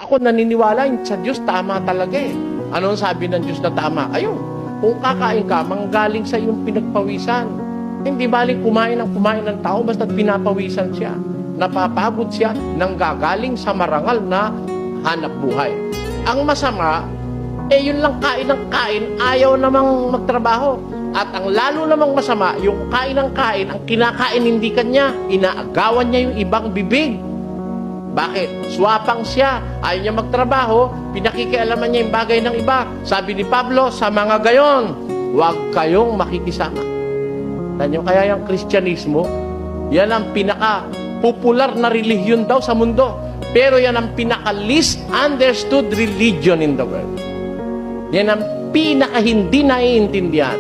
Ako naniniwala sa Diyos, tama talaga eh. Anong sabi ng Diyos na tama? Ayun, kung kakain ka, manggaling sa iyong pinagpawisan. Hindi baling kumain ng tao, basta pinapawisan siya. Napapagod siya nang gagaling sa marangal na hanap buhay. Ang masama, yun lang kain ng kain, ayaw namang magtrabaho. At ang lalo namang masama, yung kain ng kain, ang kinakain hindi kanya, inaagawan niya yung ibang bibig. Bakit? Swapang siya, ayaw niya magtrabaho, pinakikialaman niya yung bagay ng iba. Sabi ni Pablo, sa mga gayon, huwag kayong makikisama. Tanyo kaya yung Kristyanismo, yan ang pinaka-popular na religion daw sa mundo. Pero yan ang pinaka-least understood religion in the world. Yan ang pinaka-hindi naiintindihan.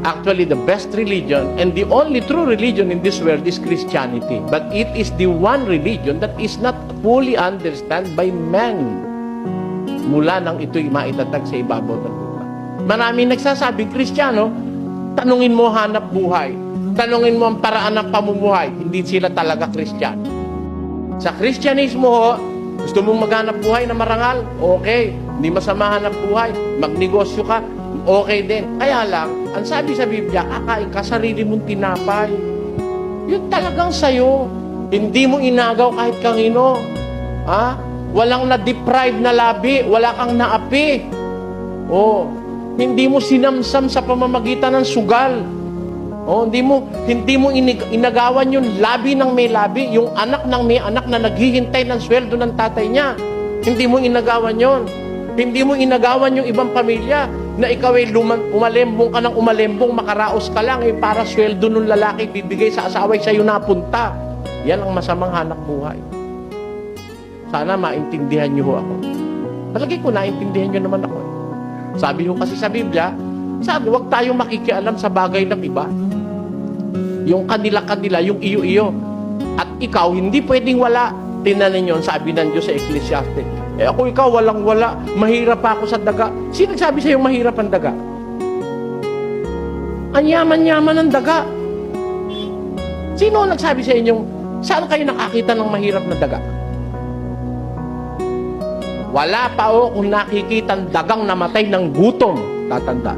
Actually, the best religion and the only true religion in this world is Christianity. But it is the one religion that is not fully understood by men. Mula nang ito'y maitatag sa ibabaw ng lupa. Maraming nagsasabing Kristiyano, tanungin mo hanap buhay. Tanungin mo ang paraan ng pamumuhay. Hindi sila talaga Kristiyano. Sa Kristyanismo ho, gusto mong maghanap buhay na marangal? Okay. Hindi masama hanap buhay. Magnegosyo ka? Okay din. Kaya lang, ang sabi sa Biblia, kakain ka, sarili mong tinapay. Yun talagang sayo. Hindi mo inagaw kahit kanino. Ha? Walang na-deprive na labi. Wala kang naapi. Oh. Hindi mo sinamsam sa pamamagitan ng sugal. Oh, hindi mo inagawan yung labi ng may labi, yung anak ng may anak na naghihintay ng sweldo ng tatay niya. Hindi mo inagawan yon. Hindi mo inagawan yung ibang pamilya na ikaw ay umalembong ka ng umalembong, makaraos ka lang para sweldo ng lalaki bibigay sa asawa sa'yo napunta. Yan ang masamang hanap buhay. Sana maintindihan niyo ho ako. Palagi ko naintindihan niyo naman ako. Sabi ho kasi sa Biblia, sabi, huwag tayong makikialam sa bagay ng iba. Yung kanila-kanila, yung iyo-iyo. At ikaw, hindi pwedeng wala. Tingnan ninyo, sabi ng Diyos sa Ecclesiastes. Ako ikaw, walang-wala. Mahirap pa ako sa daga. Sino nagsabi sa'yo mahirap ang daga? Ang yaman-yaman ng daga. Sino nagsabi sa inyong, saan kayo nakakita ng mahirap na daga? Wala pa o kung nakikita ang dagang namatay ng gutom. Tatanda.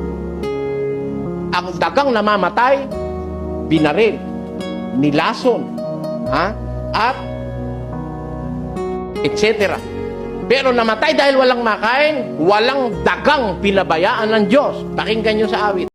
Ang dagang namamatay, binaril, nilason, at etc. Pero namatay dahil walang makain, walang dagang pinabayaan ng Diyos. Pakinggan nyo sa awit.